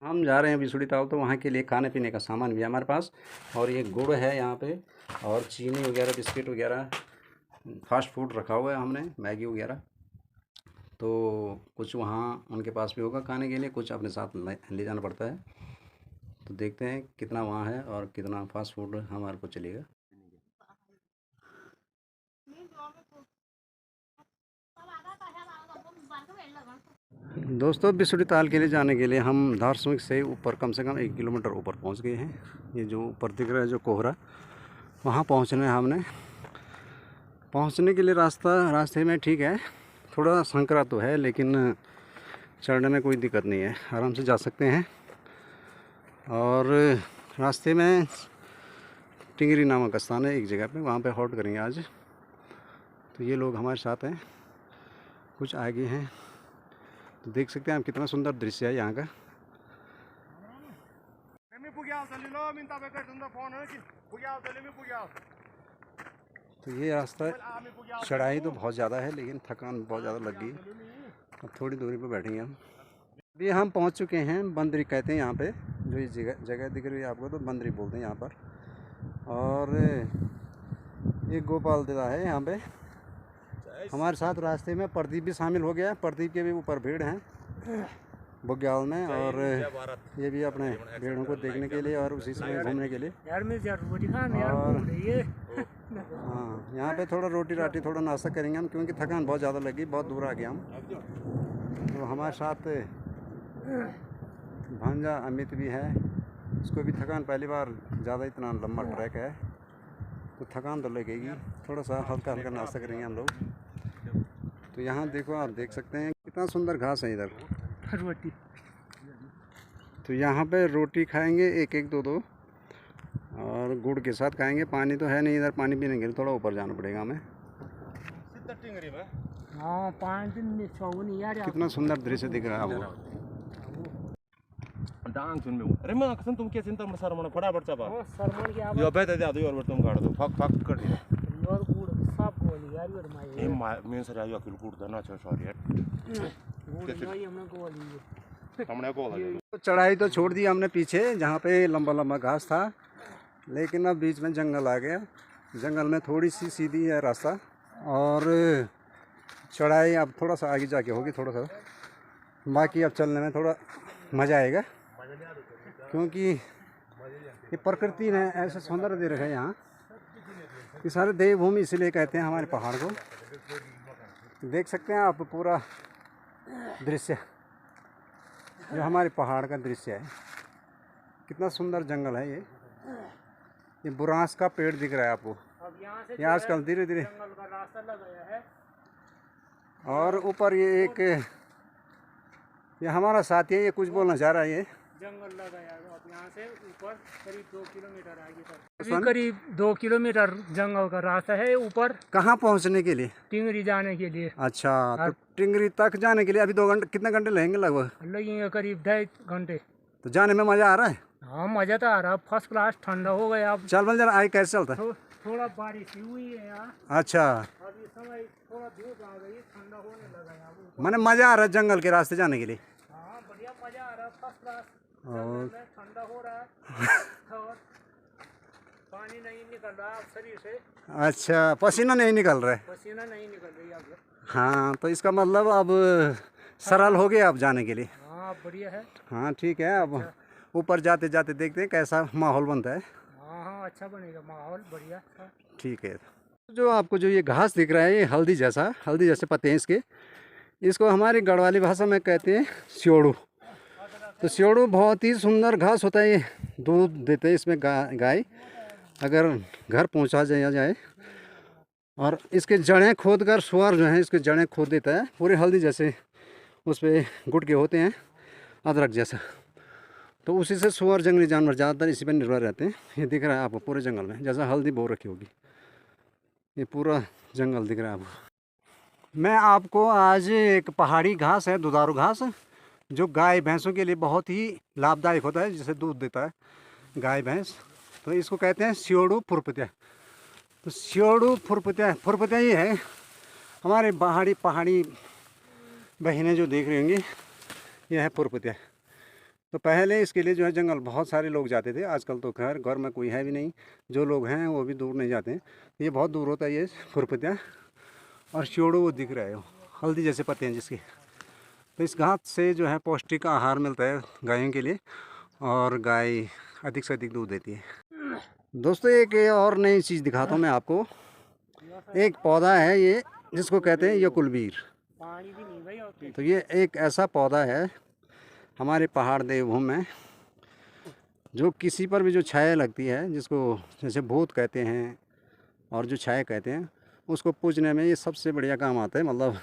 हम जा रहे हैं बिसुड़ी ताल, तो वहाँ के लिए खाने पीने का सामान भी है हमारे पास। और ये गुड़ है यहाँ पे, और चीनी वगैरह, बिस्किट वगैरह, फास्ट फूड रखा हुआ है हमने, मैगी वगैरह। तो कुछ वहाँ उनके पास भी होगा खाने के लिए, कुछ अपने साथ ले जाना पड़ता है। तो देखते हैं कितना वहाँ है और कितना फास्ट फूड हमारे को चलेगा। दोस्तों, बिसुड़ी ताल के लिए जाने के लिए हम दार्शनिक से ऊपर, कम से कम 1 किलोमीटर ऊपर पहुंच गए हैं। ये जो ऊपर दिख रहा है, जो कोहरा, वहाँ पहुंचना है हमने। पहुंचने के लिए रास्ते में ठीक है, थोड़ा संकरा तो है, लेकिन चढ़ने में कोई दिक्कत नहीं है, आराम से जा सकते हैं। और रास्ते में टिंगरी नामक स्थान है एक जगह पे, वहाँ पे हॉल्ट करेंगे आज। तो ये लोग हमारे साथ हैं, कुछ आगे हैं। तो देख सकते हैं आप कितना सुंदर दृश्य है यहाँ का। तो ये रास्ता, चढ़ाई तो बहुत ज़्यादा है, लेकिन थकान बहुत ज़्यादा लग गई। अब थोड़ी दूरी पर बैठेंगे हम। अभी हम पहुँच चुके हैं, बंदरी कहते हैं यहाँ पे, जो ये जगह दिख रही है आपको, तो बंदरी बोलते हैं यहाँ पर। और ये गोपाल दादा है यहाँ पे हमारे साथ। रास्ते में प्रदीप भी शामिल हो गया, प्रदीप के भी ऊपर भीड़ हैं बुग्याल में। और ये भी अपने भेड़ों को देखने के लिए और उसी समय घूमने के लिए। और हाँ, यहाँ पे थोड़ा रोटी राटी, थोड़ा नाश्ता करेंगे हम, क्योंकि थकान बहुत ज़्यादा लगी, बहुत दूर आ गए हम। तो हमारे साथ भांजा अमित भी है, उसको भी थकान, पहली बार ज़्यादा इतना लंबा ट्रैक है तो थकान तो लगेगी। थोड़ा सा हल्का हल्का नाश्ता करेंगे हम लोग। तो यहाँ देखो, आप देख सकते हैं कितना सुंदर घास है इधर। रोटी, तो यहाँ पे रोटी खाएंगे, एक एक दो दो, और गुड़ के साथ खाएंगे। पानी तो है नहीं इधर, पानी पीने के लिए थोड़ा ऊपर जाना पड़ेगा हमें। कितना सुंदर दृश्य दिख रहा है आपको। डांग सुन में अरे मैं कसम तुम क्या चिंता मत सर मन फटाफट चबा यो बेटा दे दो और तुम काट दो फक फक कर दे और गुड़ सब गोली यार और माय ए मैं सर आयो अकेले गुड़ देना छ सॉरी यार गुड़ नहीं हमने गोली हमने गोली। तो चढ़ाई तो छोड़ दी हमने पीछे, जहाँ पे लंबा लंबा घास था, लेकिन अब बीच में जंगल आ गया। जंगल में थोड़ी सी सीधी है रास्ता, और चढ़ाई अब थोड़ा सा आगे जाके होगी, थोड़ा सा। बाकी अब चलने में थोड़ा मज़ा आएगा, क्योंकि ये प्रकृति ने ऐसा सौंदर्य दे रखा है यहाँ। ये सारे देवभूमि इसलिए कहते हैं हमारे पहाड़ को। देख सकते हैं आप पूरा दृश्य, जो हमारे पहाड़ का दृश्य है। कितना सुंदर जंगल है ये बुरांस का पेड़ दिख रहा है आपको। ये आजकल धीरे धीरे, और ऊपर ये एक, ये हमारा साथी है, ये कुछ बोलना चाह रहा है। ये जंगल लगा है, अब यहाँ से ऊपर करीब 2 किलोमीटर आगे तक, करीब 2 किलोमीटर जंगल का रास्ता है ऊपर। कहाँ पहुँचने के लिए? टिंगरी जाने के लिए। अच्छा, तो टिंगरी तक जाने के लिए अभी 2 घंटे, कितने घंटे लगेंगे? लगभग लगेंगे करीब 2.5 घंटे। तो जाने में मज़ा आ रहा है? हाँ, मज़ा तो आ रहा है, फर्स्ट क्लास। ठंडा हो गया अब। चल बल जरा, आगे कैसे चलता है? थोड़ा बारिश हुई है यहाँ। अच्छा, अभी समय थोड़ा धूप आ गई, ठंडा होने लगा है। मैंने मज़ा आ रहा है जंगल के रास्ते जाने के लिए। हाँ, बढ़िया मज़ा आ रहा है, फर्स्ट क्लास। और ठंडा हो रहा है और पानी नहीं निकल रहा शरीर से। अच्छा, पसीना नहीं निकल रहा है? पसीना नहीं निकल रही अब। हाँ, तो इसका मतलब अब सरल हो गया अब जाने के लिए। हाँ, बढ़िया है। हाँ ठीक है, अब ऊपर जाते जाते देखते हैं कैसा माहौल बनता है। हाँ हाँ, अच्छा बनेगा माहौल, बढ़िया। ठीक है। जो आपको जो ये घास दिख रहा है, ये हल्दी जैसे पत्ते हैं इसके। इसको हमारी गढ़वाली भाषा में कहते हैं स्योड़ू। तो स्योड़ू बहुत ही सुंदर घास होता है। ये दूध देते हैं इसमें गाय, अगर घर पहुंचा जाए। और इसके जड़ें खोद कर, सुअर जो है इसके जड़ें खोद देता है, पूरे हल्दी जैसे उस पर गुटके होते हैं, अदरक जैसा। तो उसी से सुअर, जंगली जानवर ज़्यादातर इसी पर निर्भर रहते हैं। ये दिख रहा है आपको पूरे जंगल में, जैसा हल्दी बो रखी होगी, ये पूरा जंगल दिख रहा है आपको। मैं आपको आज एक पहाड़ी घास है, दुधारू घास, जो गाय भैंसों के लिए बहुत ही लाभदायक होता है, जिसे दूध देता है गाय भैंस। तो इसको कहते हैं स्योड़ू फुरपत्या। तो स्योड़ू फुरपत्या ये है। हमारे पहाड़ी बहनें जो देख रही होंगी, ये है फुरपत्या। तो पहले इसके लिए जो है जंगल बहुत सारे लोग जाते थे, आजकल तो खैर घर में कोई है भी नहीं, जो लोग हैं वो भी दूर नहीं जाते हैं। ये बहुत दूर होता है ये खुरपतिया, और श्योड़ो वो दिख रहा है, वो हल्दी जैसे पत्ते हैं जिसके। तो इस घास से जो है पौष्टिक आहार मिलता है गायों के लिए, और गाय अधिक से अधिक दूध देती है। दोस्तों एक और नई चीज़ दिखाता हूँ मैं आपको। एक पौधा है ये जिसको कहते हैं यकुलबीर। तो ये एक ऐसा पौधा है हमारे पहाड़ देवभूमि में, जो किसी पर भी जो छाया लगती है, जिसको जैसे भूत कहते हैं और जो छाया कहते हैं, उसको पूजने में ये सबसे बढ़िया काम आता है। मतलब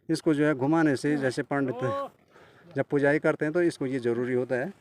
इसको जो है घुमाने से, जैसे पंडित जब पुजाई करते हैं तो इसको ये ज़रूरी होता है।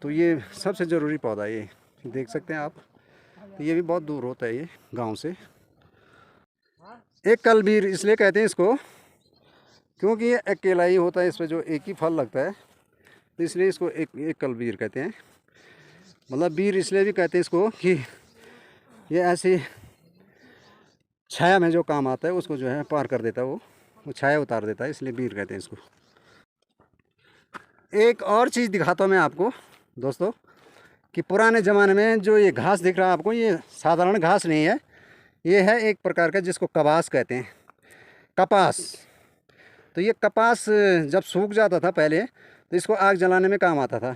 तो ये सबसे ज़रूरी पौधा ये देख सकते हैं आप। तो ये भी बहुत दूर होता है ये गांव से। एक कलबीर इसलिए कहते हैं इसको क्योंकि ये अकेला ही होता है, इस पर जो एक ही फल लगता है, तो इसलिए इसको एक कलबीर कहते हैं। मतलब बीर इसलिए भी कहते हैं इसको कि ये ऐसी छाया में जो काम आता है उसको जो है पार कर देता है, वो छाया उतार देता है, इसलिए बीर कहते हैं इसको। एक और चीज़ दिखाता हूँ मैं आपको दोस्तों, कि पुराने ज़माने में जो ये घास दिख रहा है आपको, ये साधारण घास नहीं है, ये है एक प्रकार का जिसको कपास कहते हैं, कपास। तो ये कपास जब सूख जाता था पहले, तो इसको आग जलाने में काम आता था।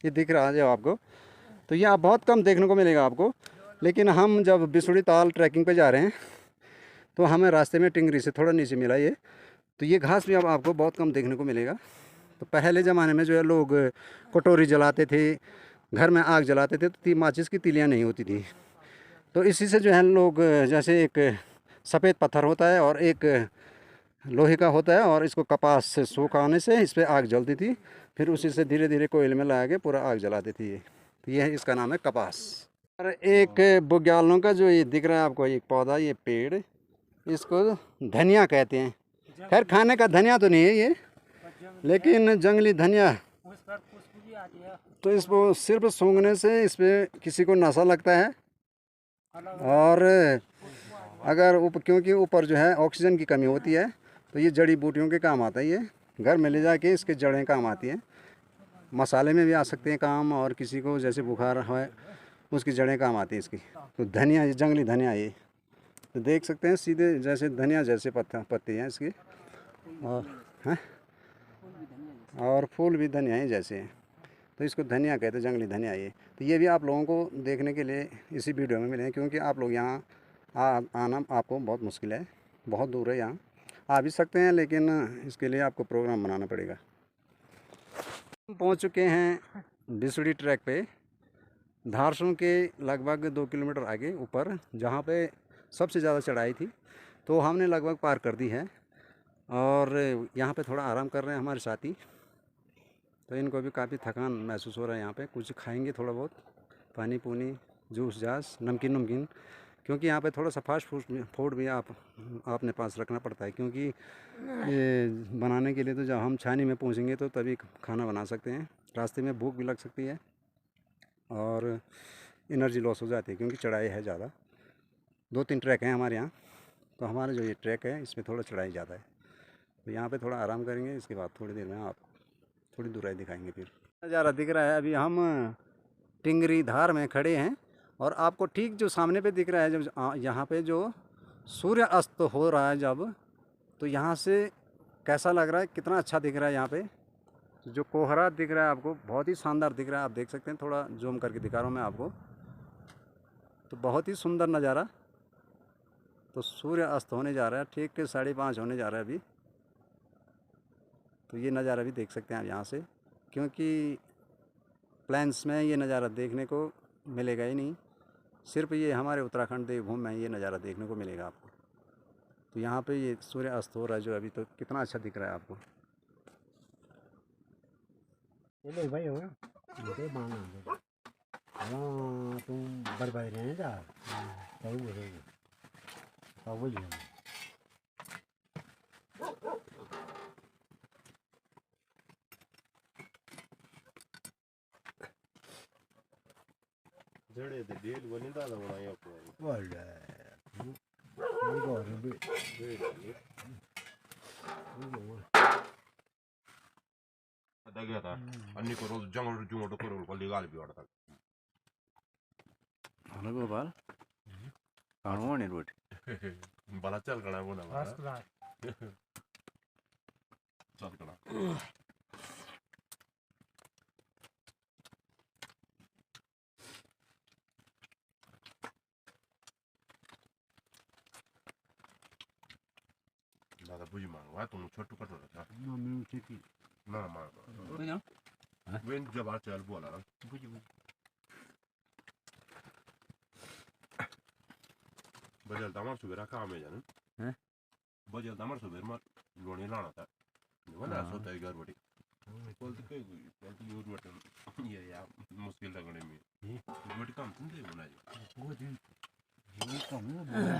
ये दिख रहा है जो आपको, तो ये आप बहुत कम देखने को मिलेगा आपको। लेकिन हम जब बिसुड़ी ताल ट्रैकिंग पे जा रहे हैं तो हमें रास्ते में टिंगरी से थोड़ा नीचे मिला ये, तो ये घास भी अब आपको बहुत कम देखने को मिलेगा। तो पहले ज़माने में जो है लोग कटोरी जलाते थे, घर में आग जलाते थे, तो माचिस की तिलियाँ नहीं होती थी। तो इसी से जो है लोग, जैसे एक सफ़ेद पत्थर होता है और एक लोहे का होता है, और इसको कपास से सुखाने से इस पर आग जलती थी, फिर उसी से धीरे धीरे कोयले में लगा के पूरा आग जलाती थी ये। तो ये है, इसका नाम है कपास। और एक बुग्यालों का जो ये दिख रहा है आपको एक पौधा, ये पेड़, इसको धनिया कहते हैं। खैर खाने का धनिया तो नहीं है ये, लेकिन जंगली धनिया। तो इसको सिर्फ सूंघने से इस पर किसी को नशा लगता है, और अगर क्योंकि ऊपर जो है ऑक्सीजन की कमी होती है, तो ये जड़ी बूटियों के काम आता है। ये घर में ले जाके इसके जड़ें काम आती हैं, मसाले में भी आ सकते हैं काम, और किसी को जैसे बुखार है उसकी जड़ें काम आती हैं इसकी। तो धनिया, ये जंगली धनिया, ये तो देख सकते हैं सीधे जैसे धनिया जैसे पत्ते हैं इसके, और फूल भी धनिया ही जैसे हैं। तो इसको धनिया कहते हैं, जंगली धनिया ये। तो ये भी आप लोगों को देखने के लिए इसी वीडियो में मिले हैं, क्योंकि आप लोग यहाँ आना आपको बहुत मुश्किल है, बहुत दूर है। यहाँ आ भी सकते हैं, लेकिन इसके लिए आपको प्रोग्राम बनाना पड़ेगा। हम पहुँच चुके हैं बिसुड़ी ट्रैक पे, धारसूं के लगभग 2 किलोमीटर आगे ऊपर, जहाँ पे सबसे ज़्यादा चढ़ाई थी। तो हमने लगभग पार कर दी है, और यहाँ पे थोड़ा आराम कर रहे हैं हमारे साथी। तो इनको भी काफ़ी थकान महसूस हो रहा है। यहाँ पे कुछ खाएंगे थोड़ा बहुत, पानी पूनी, जूस जास, नमकीन, क्योंकि यहाँ पे थोड़ा सा फास्ट फूड भी आपने पास रखना पड़ता है, क्योंकि ये बनाने के लिए तो जब हम छानी में पहुँचेंगे तो तभी खाना बना सकते हैं। रास्ते में भूख भी लग सकती है और एनर्जी लॉस हो जाती है, क्योंकि चढ़ाई है ज़्यादा। 2-3 ट्रैक हैं हमारे यहाँ, तो हमारा जो ये ट्रैक है इसमें थोड़ा चढ़ाई ज़्यादा है। तो यहाँ पे थोड़ा आराम करेंगे, इसके बाद थोड़ी देर में आप थोड़ी दूराई दिखाएंगे। फिर नज़ारा दिख रहा है, अभी हम टिंगरी धार में खड़े हैं, और आपको ठीक जो सामने पे दिख रहा है, जब यहाँ पे जो सूर्य अस्त हो रहा है जब, तो यहाँ से कैसा लग रहा है, कितना अच्छा दिख रहा है। यहाँ पे जो कोहरा दिख रहा है आपको, बहुत ही शानदार दिख रहा है। आप देख सकते हैं, थोड़ा जूम करके दिखा रहा हूँ मैं आपको। तो बहुत ही सुंदर नज़ारा। तो सूर्य अस्त होने जा रहा है, ठीक 5:30 होने जा रहा है अभी। तो ये नज़ारा भी देख सकते हैं आप यहाँ से, क्योंकि प्लेन्स में ये नज़ारा देखने को मिलेगा ही नहीं, सिर्फ ये हमारे उत्तराखंड देवभूमि में ये नज़ारा देखने को मिलेगा आपको। तो यहाँ पे ये सूर्य अस्त हो रहा है जो अभी, तो कितना अच्छा दिख रहा है आपको। भाई हो तुम बर्बाद रहे जा जड़े दे डेल बनी दादा बनाया को वाला ये और भी आता गया था अन्नी को रोज जंगल जुंगल तो करो को लीगाल भी आता हेलो गोपाल कहाँ नहीं रोटी बड़ा चल कड़ा वो ना फर्स्ट क्लास चल कड़ा दादा बुझी मांगवा तुम छोटू कटो था मम्मी उठे की ना मांग वेन जब आ चल बोला बुझी बुझी बजल दामर सुबेरा काम है जाने हैं बजल दामर सुबेर में लोनी लाना था वना सोता है घर बड़ी बोलते कई बोलते यूर बटन ये यार मुश्किल लगने में बड़ी काम तुम दे बना वो दिन ये कम है